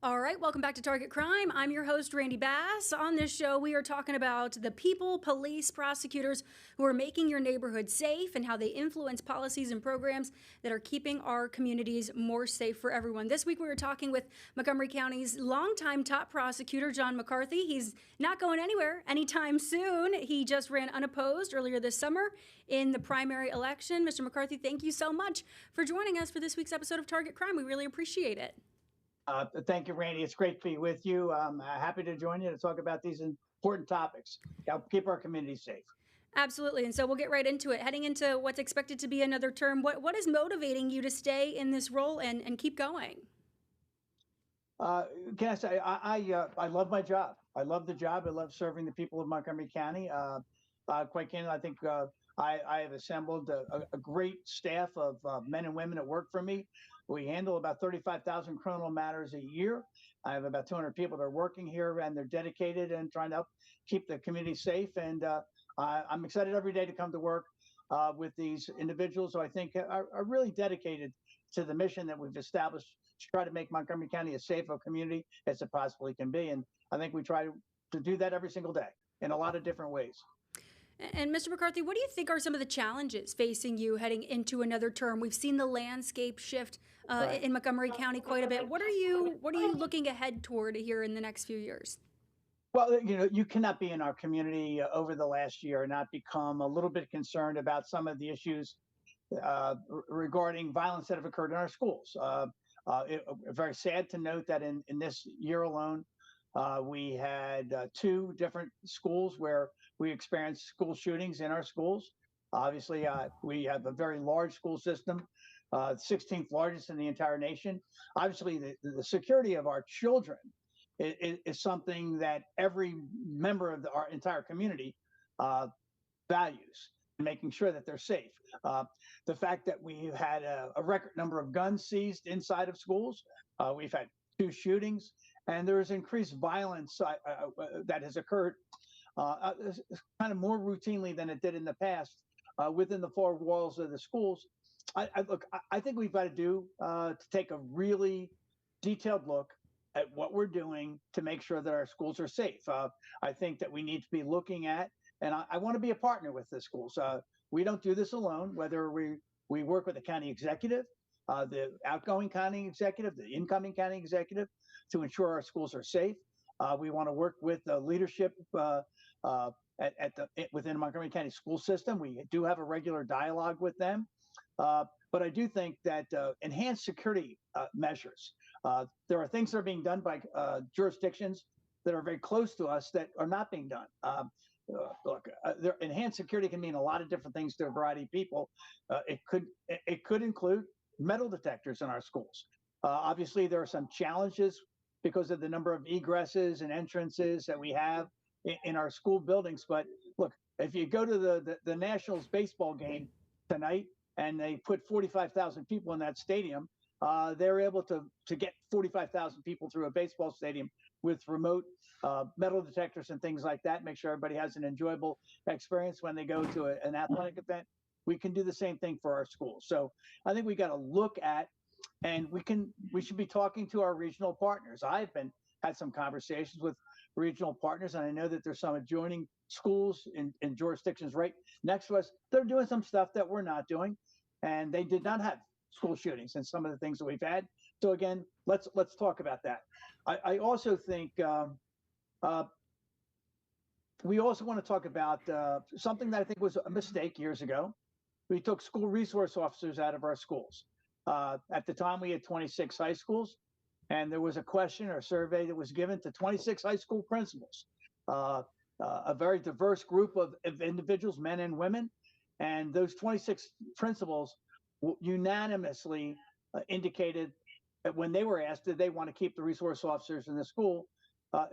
All right, welcome back to Target Crime. I'm your host, Randy Bass. On this show, we are talking about the people, police, prosecutors who are making your neighborhood safe and how they influence policies and programs that are keeping our communities more safe for everyone. This week, we were talking with Montgomery County's longtime top prosecutor, John McCarthy. He's not going anywhere anytime soon. He just ran unopposed earlier this summer in the primary election. Mr. McCarthy, thank you so much for joining us for this week's episode of Target Crime. We really appreciate it. Thank you, Randy. It's great to be with you. I'm happy to join you to talk about these important topics. Help keep our community safe. Absolutely. And so we'll get right into it. Heading into what's expected to be another term, what is motivating you to stay in this role and keep going? Can I say, I love my job. I love the job. I love serving the people of Montgomery County. Quite candidly, I think I have assembled a great staff of men and women that work for me. We handle about 35,000 criminal matters a year. I have about 200 people that are working here, and they're dedicated and trying to help keep the community safe. And I'm excited every day to come to work with these individuals who I think are really dedicated to the mission that we've established to try to make Montgomery County as safe a community as it possibly can be. And I think we try to do that every single day in a lot of different ways. And Mr. McCarthy, what do you think are some of the challenges facing you heading into another term? We've seen the landscape shift in Montgomery County quite a bit. What are you looking ahead toward here in the next few years? Well, you cannot be in our community over the last year and not become a little bit concerned about some of the issues regarding violence that have occurred in our schools. Very sad to note that in this year alone, we had two different schools where we experienced school shootings in our schools. Obviously, we have a very large school system, 16th largest in the entire nation. Obviously, the security of our children is something that every member of our entire community values, making sure that they're safe. The fact that we've had a record number of guns seized inside of schools, we've had two shootings, and there is increased violence that has occurred kind of more routinely than it did in the past within the four walls of the schools. I think we've got to take a really detailed look at what we're doing to make sure that our schools are safe. I think that we need to be looking at, and I want to be a partner with the schools. We don't do this alone, whether we work with the county executive, the outgoing county executive, the incoming county executive, to ensure our schools are safe. We want to work with the leadership within the Montgomery County school system. We do have a regular dialogue with them. But I do think that enhanced security measures, there are things that are being done by jurisdictions that are very close to us that are not being done. Look, enhanced security can mean a lot of different things to a variety of people. It could include metal detectors in our schools. Obviously, there are some challenges because of the number of egresses and entrances that we have in our school buildings. But look, if you go to the Nationals baseball game tonight and they put 45,000 people in that stadium, they're able to get 45,000 people through a baseball stadium with remote metal detectors and things like that, make sure everybody has an enjoyable experience when they go to an athletic event. We can do the same thing for our schools. So I think we got to look at, and we should be talking to our regional partners. I've had some conversations with regional partners, and I know that there's some adjoining schools in jurisdictions right next to us. They're doing some stuff that we're not doing, and they did not have school shootings and some of the things that we've had. So again, let's talk about that. I also think we also want to talk about something that I think was a mistake years ago. We took school resource officers out of our schools. At the time, we had 26 high schools, and there was a question or survey that was given to 26 high school principals, a very diverse group of individuals, men and women. And those 26 principals unanimously indicated that when they were asked, did they want to keep the resource officers in the school,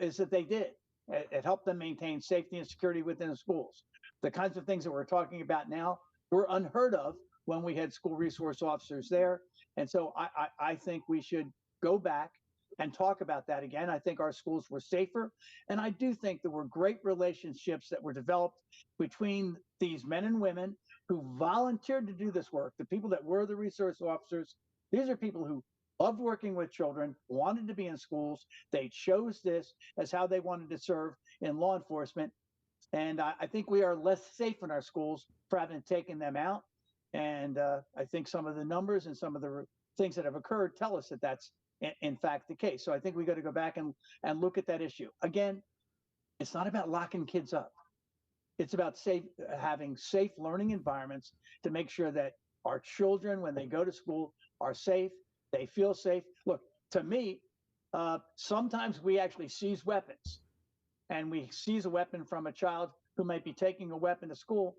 is that they did. It helped them maintain safety and security within the schools. The kinds of things that we're talking about now were unheard of when we had school resource officers there. And so I think we should go back and talk about that again. I think our schools were safer. And I do think there were great relationships that were developed between these men and women who volunteered to do this work. The people that were the resource officers, these are people who loved working with children, wanted to be in schools. They chose this as how they wanted to serve in law enforcement. And I think we are less safe in our schools for having taken them out. And I think some of the numbers and some of the things that have occurred tell us that that's in fact the case. So I think we got to go back and look at that issue. Again, it's not about locking kids up. It's about having safe learning environments to make sure that our children, when they go to school, are safe. They feel safe. Look, to me, sometimes we actually seize weapons, and we seize a weapon from a child who might be taking a weapon to school,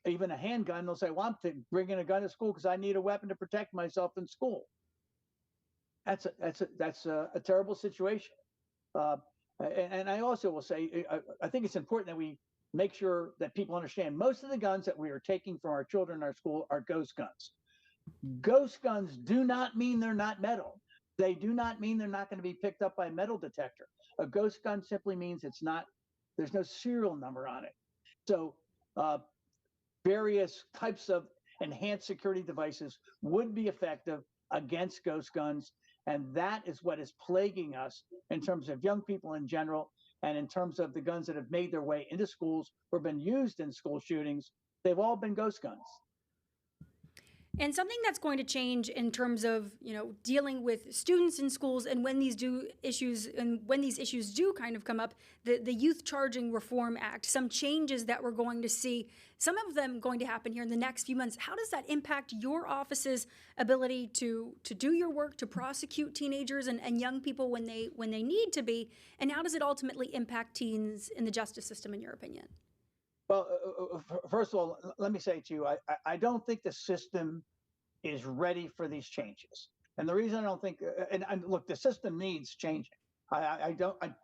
even a handgun. They'll say, "Well, I'm bringing a gun to school because I need a weapon to protect myself in school." That's a terrible situation. Uh, and I also will say, I think it's important that we make sure that people understand most of the guns that we are taking from our children in our school are ghost guns. Ghost guns do not mean they're not metal. They do not mean they're not going to be picked up by a metal detector. A ghost gun simply means there's no serial number on it. So uh, various types of enhanced security devices would be effective against ghost guns. And that is what is plaguing us in terms of young people in general, and in terms of the guns that have made their way into schools or been used in school shootings. They've all been ghost guns. And something that's going to change in terms of, dealing with students in schools, and when these issues do kind of come up, the Youth Charging Reform Act, some changes that we're going to see, some of them going to happen here in the next few months. How does that impact your office's ability to do your work, to prosecute teenagers and young people when they need to be? And how does it ultimately impact teens in the justice system, in your opinion? Well, first of all, let me say to you, I don't think the system is ready for these changes. And the reason I don't think, and look, the system needs changing. I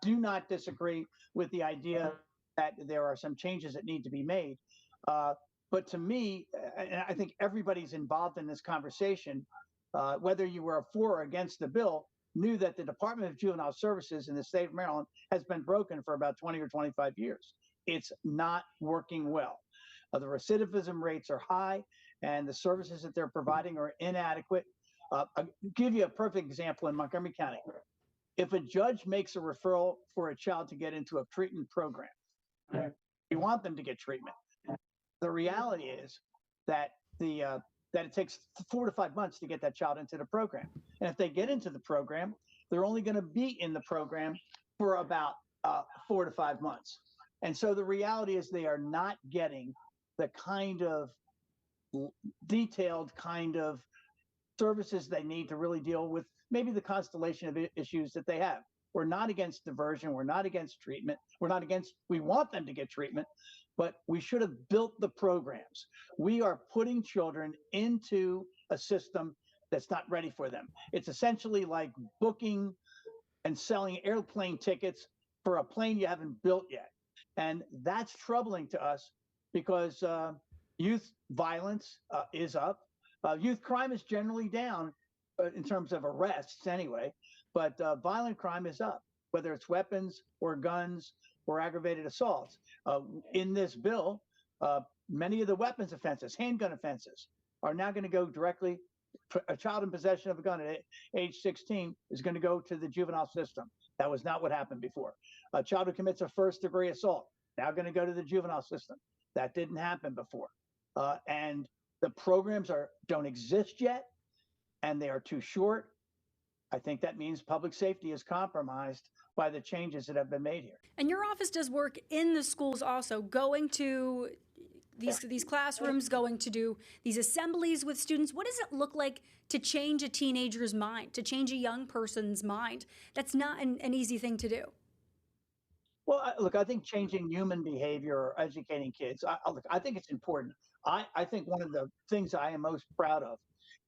do not disagree with the idea that there are some changes that need to be made. But to me, and I think everybody's involved in this conversation, whether you were for or against the bill, knew that the Department of Juvenile Services in the state of Maryland has been broken for about 20 or 25 years. It's not working well. The recidivism rates are high, and the services that they're providing are inadequate. I'll give you a perfect example in Montgomery County. If a judge makes a referral for a child to get into a treatment program, you want them to get treatment. The reality is that that it takes 4 to 5 months to get that child into the program. And if they get into the program, they're only going to be in the program for about 4 to 5 months. And so the reality is they are not getting the kind of detailed kind of services they need to really deal with maybe the constellation of issues that they have. We're not against diversion. We're not against treatment. We want them to get treatment, but we should have built the programs. We are putting children into a system that's not ready for them. It's essentially like booking and selling airplane tickets for a plane you haven't built yet. And that's troubling to us because youth violence is up. Youth crime is generally down in terms of arrests anyway, but violent crime is up, whether it's weapons or guns or aggravated assaults. In this bill, many of the weapons offenses, handgun offenses, are now going to go directly. A child in possession of a gun at age 16 is going to go to the juvenile system. That was not what happened before. A child who commits a first-degree assault, now going to go to the juvenile system. That didn't happen before. And the programs don't exist yet, and they are too short. I think that means public safety is compromised by the changes that have been made here. And your office does work in the schools also, going to these classrooms, going to do these assemblies with students. What does it look like to change a teenager's mind, to change a young person's mind? That's not an easy thing to do. Well, look, I think changing human behavior or educating kids, I think it's important. I think one of the things I am most proud of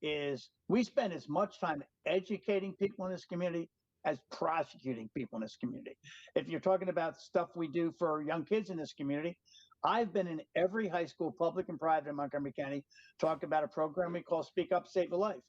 is we spend as much time educating people in this community as prosecuting people in this community. If you're talking about stuff we do for young kids in this community, I've been in every high school, public and private in Montgomery County, talked about a program we call Speak Up, Save a Life.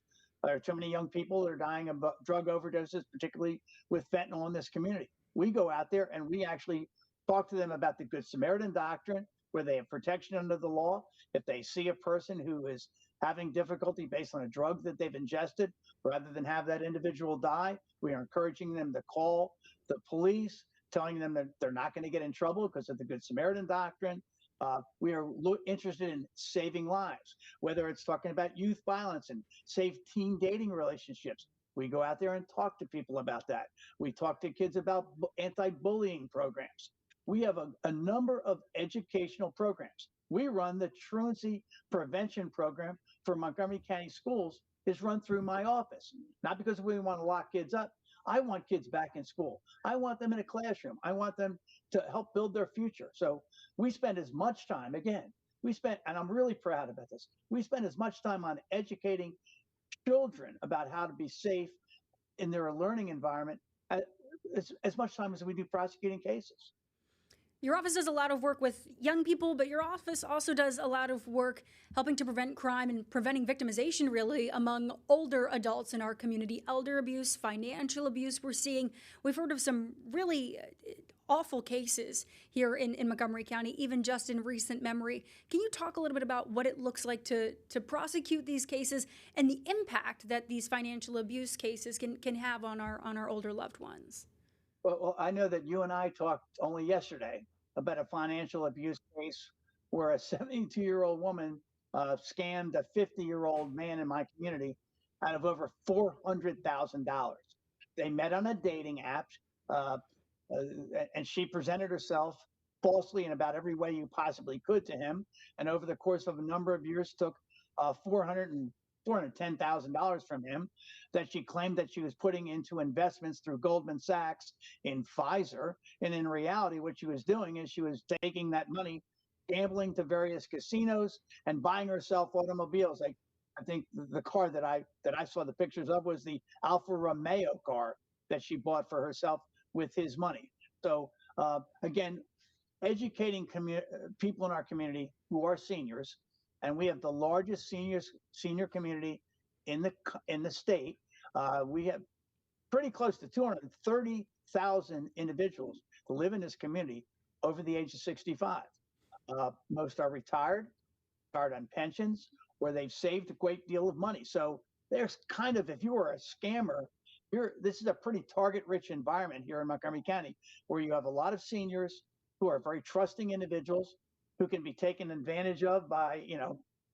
There are too many young people that are dying of drug overdoses, particularly with fentanyl in this community. We go out there and we actually talk to them about the Good Samaritan doctrine. where they have protection under the law. If they see a person who is having difficulty based on a drug that they've ingested, rather than have that individual die, we are encouraging them to call the police, telling them that they're not going to get in trouble because of the Good Samaritan doctrine. We are interested in saving lives, whether it's talking about youth violence and safe teen dating relationships. We go out there and talk to people about that. We talk to kids about anti-bullying programs. We have a number of educational programs. We run the truancy prevention program for Montgomery County Schools is run through my office, not because we want to lock kids up. I want kids back in school. I want them in a classroom. I want them to help build their future. So we spend as much time, again, and I'm really proud about this, we spend as much time on educating children about how to be safe in their learning environment as much time as we do prosecuting cases. Your office does a lot of work with young people, but your office also does a lot of work helping to prevent crime and preventing victimization, really, among older adults in our community. Elder abuse, financial abuse, we've heard of some really awful cases here in Montgomery County, even just in recent memory. Can you talk a little bit about what it looks like to prosecute these cases and the impact that these financial abuse cases can have on our older loved ones? Well, I know that you and I talked only yesterday about a financial abuse case where a 72-year-old woman scammed a 50-year-old man in my community out of over $400,000. They met on a dating app, uh, and she presented herself falsely in about every way you possibly could to him. And over the course of a number of years, took $410,000 from him that she claimed that she was putting into investments through Goldman Sachs in Pfizer. And in reality, what she was doing is she was taking that money, gambling to various casinos and buying herself automobiles. Like, I think the car that I saw the pictures of was the Alfa Romeo car that she bought for herself with his money. So again, educating people in our community who are seniors, and we have the largest senior community in the state. We have pretty close to 230,000 individuals who live in this community over the age of 65. Most are retired on pensions, where they've saved a great deal of money. So there's kind of, if you were a scammer, this is a pretty target-rich environment here in Montgomery County, where you have a lot of seniors who are very trusting individuals who can be taken advantage of by,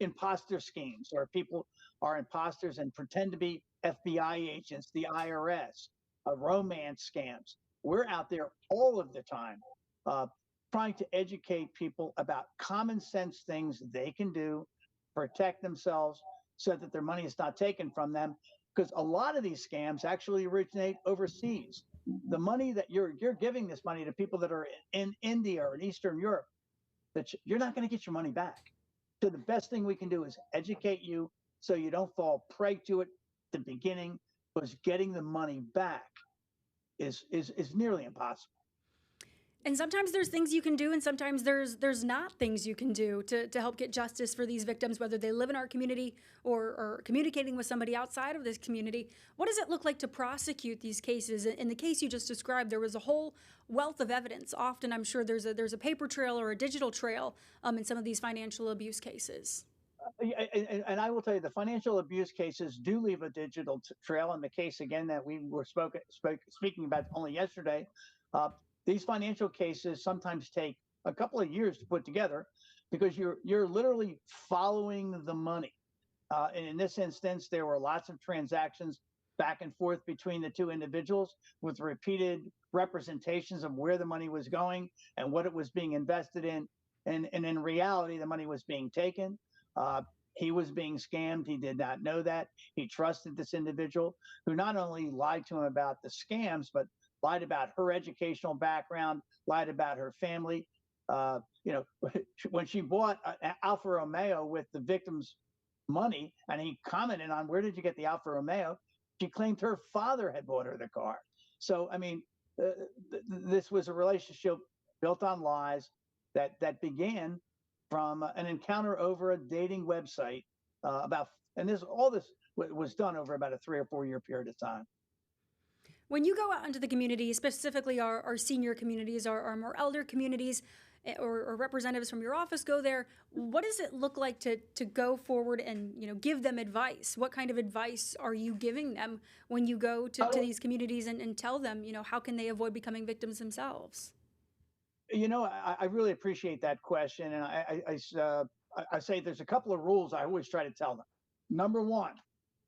imposter schemes, or people are imposters and pretend to be FBI agents, the IRS, romance scams. We're out there all of the time trying to educate people about common sense things they can do, protect themselves so that their money is not taken from them. Because a lot of these scams actually originate overseas. The money that you're giving this money to people that are in India or in Eastern Europe, that you're not going to get your money back. So the best thing we can do is educate you so you don't fall prey to it at the beginning, because getting the money back is nearly impossible. And sometimes there's things you can do, and sometimes there's not things you can do to help get justice for these victims, whether they live in our community or communicating with somebody outside of this community. What does it look like to prosecute these cases? In the case you just described, there was a whole wealth of evidence. Often, I'm sure there's a paper trail or a digital trail in some of these financial abuse cases. And I will tell you, the financial abuse cases do leave a digital trail. In the case, again, that we were speaking about only yesterday, these financial cases sometimes take a couple of years to put together, because you're literally following the money. And in this instance, there were lots of transactions back and forth between the two individuals with repeated representations of where the money was going and what it was being invested in. And in reality, the money was being taken. He was being scammed. He did not know that. He trusted this individual who not only lied to him about the scams, but lied about her educational background, lied about her family. When she bought an Alfa Romeo with the victim's money, and he commented on, where did you get the Alfa Romeo? She claimed her father had bought her the car. So, I mean, this was a relationship built on lies that began from an encounter over a dating website and all this was done over about a 3 or 4 year period of time. When you go out into the community, specifically our senior communities, our more elder communities, or representatives from your office go there, what does it look like to go forward and, give them advice? What kind of advice are you giving them when you go to these communities and tell them, how can they avoid becoming victims themselves? I really appreciate that question, and I say there's a couple of rules I always try to tell them. Number one,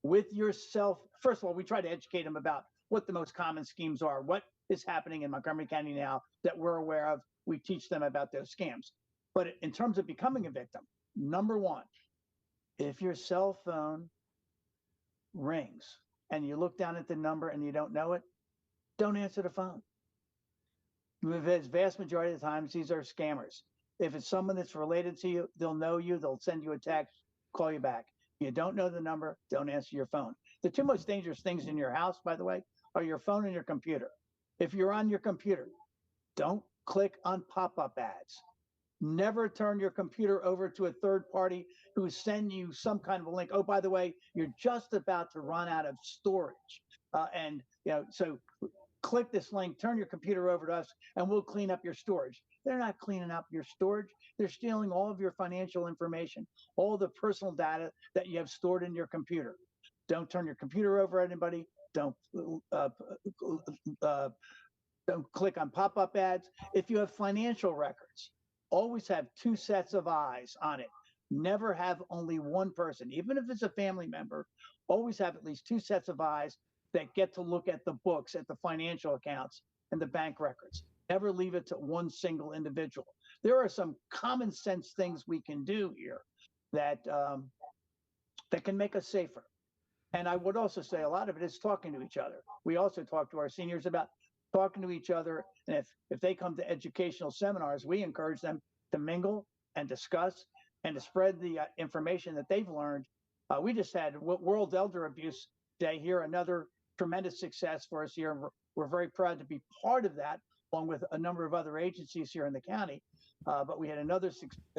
with yourself, first of all, we try to educate them about what the most common schemes are, what is happening in Montgomery County now that we're aware of. We teach them about those scams. But in terms of becoming a victim, number one, if your cell phone rings and you look down at the number and you don't know it, don't answer the phone. The vast majority of the times, these are scammers. If it's someone that's related to you, they'll know you, they'll send you a text, call you back. You don't know the number, don't answer your phone. The two most dangerous things in your house, by the way, are your phone and your computer. If you're on your computer, don't click on pop-up ads. Never turn your computer over to a third party who send you some kind of a link. Oh, by the way, you're just about to run out of storage. So click this link, turn your computer over to us, and we'll clean up your storage. They're not cleaning up your storage. They're stealing all of your financial information, all the personal data that you have stored in your computer. Don't turn your computer over to anybody. Don't click on pop-up ads. If you have financial records, always have two sets of eyes on it. Never have only one person, even if it's a family member. Always have at least two sets of eyes that get to look at the books, at the financial accounts, and the bank records. Never leave it to one single individual. There are some common sense things we can do here that that can make us safer. And I would also say a lot of it is talking to each other. We also talk to our seniors about talking to each other. And if they come to educational seminars, we encourage them to mingle and discuss and to spread the information that they've learned. We just had World Elder Abuse Day here, another tremendous success for us here. And we're very proud to be part of that, along with a number of other agencies here in the county. But we had another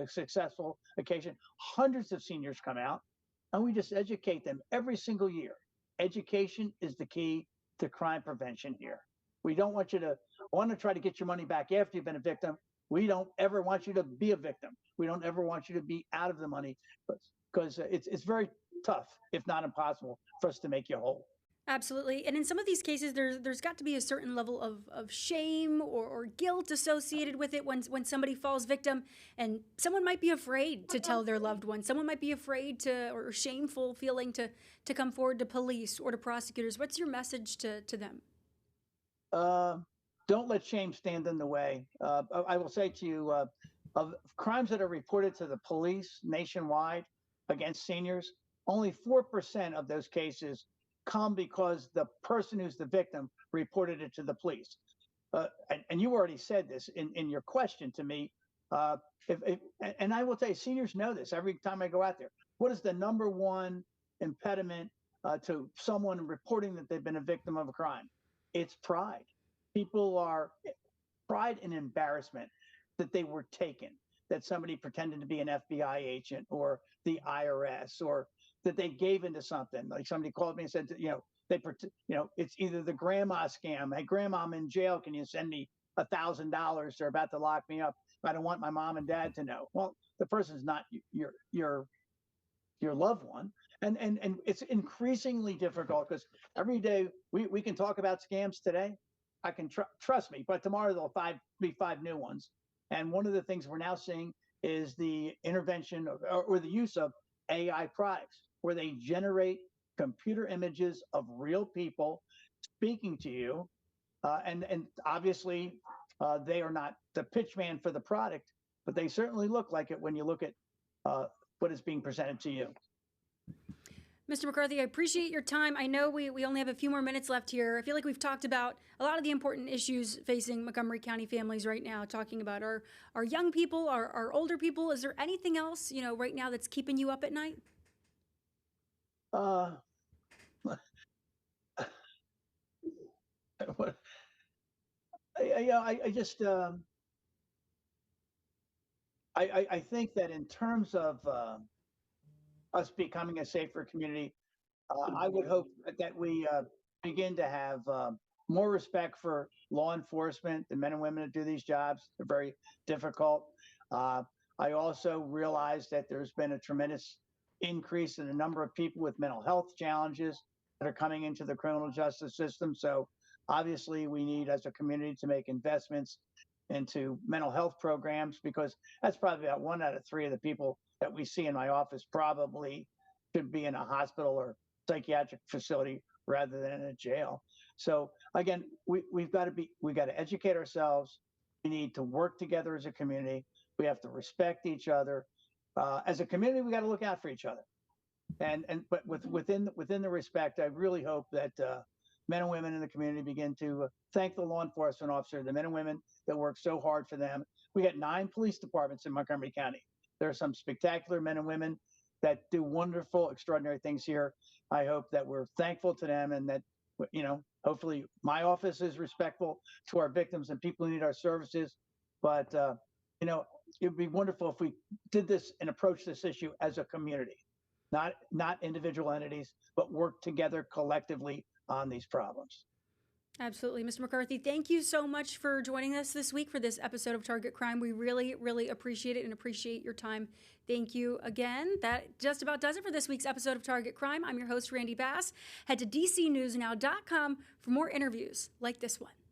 successful occasion. Hundreds of seniors come out, and we just educate them every single year. Education is the key to crime prevention here. We don't want you to want to try to get your money back after you've been a victim. We don't ever want you to be a victim. We don't ever want you to be out of the money, because it's very tough, if not impossible, for us to make you whole. Absolutely. And in some of these cases, there's got to be a certain level of shame or guilt associated with it when somebody falls victim. And someone might be afraid to tell their loved one. Someone might be afraid or shameful feeling to come forward to police or to prosecutors. What's your message to them? Don't let shame stand in the way. I will say to you, of crimes that are reported to the police nationwide against seniors, only 4% of those cases come because the person who's the victim reported it to the police. And you already said this in your question to me. And I will tell you, seniors know this every time I go out there. What is the number one impediment to someone reporting that they've been a victim of a crime? It's pride. People are pride and embarrassment that they were taken, that somebody pretended to be an FBI agent or the IRS, or that they gave into something. Like somebody called me and said, it's either the grandma scam. Hey, grandma, I'm in jail. Can you send me $1,000? They're about to lock me up. I don't want my mom and dad to know. Well, the person's not your loved one. And it's increasingly difficult, because every day we can talk about scams today. I can trust me, but tomorrow there'll be five new ones. And one of the things we're now seeing is the intervention or the use of AI products, where they generate computer images of real people speaking to you. And obviously, they are not the pitch man for the product, but they certainly look like it when you look at what is being presented to you. Mr. McCarthy, I appreciate your time. I know we only have a few more minutes left here. I feel like we've talked about a lot of the important issues facing Montgomery County families right now, talking about our young people, our older people. Is there anything else, right now that's keeping you up at night? I just I think that in terms of us becoming a safer community, I would hope that we begin to have more respect for law enforcement, the men and women that do these jobs. They're very difficult. Uh, I also realize that there's been a tremendous increase in the number of people with mental health challenges that are coming into the criminal justice system. So obviously, we need, as a community, to make investments into mental health programs, because that's probably about 1 out of 3 of the people that we see in my office probably should be in a hospital or psychiatric facility rather than in a jail. So again, we've got to educate ourselves. We need to work together as a community. We have to respect each other. As a community, we got to look out for each other. But within the respect, I really hope that men and women in the community begin to thank the law enforcement officer, the men and women that work so hard for them. We got 9 police departments in Montgomery County. There are some spectacular men and women that do wonderful, extraordinary things here. I hope that we're thankful to them, and that, hopefully my office is respectful to our victims and people who need our services. But it would be wonderful if we did this and approach this issue as a community, not individual entities, but work together collectively on these problems. Absolutely. Mr. McCarthy, thank you so much for joining us this week for this episode of Target Crime. We really, really appreciate it and appreciate your time. Thank you again. That just about does it for this week's episode of Target Crime. I'm your host, Randy Bass. Head to dcnewsnow.com for more interviews like this one.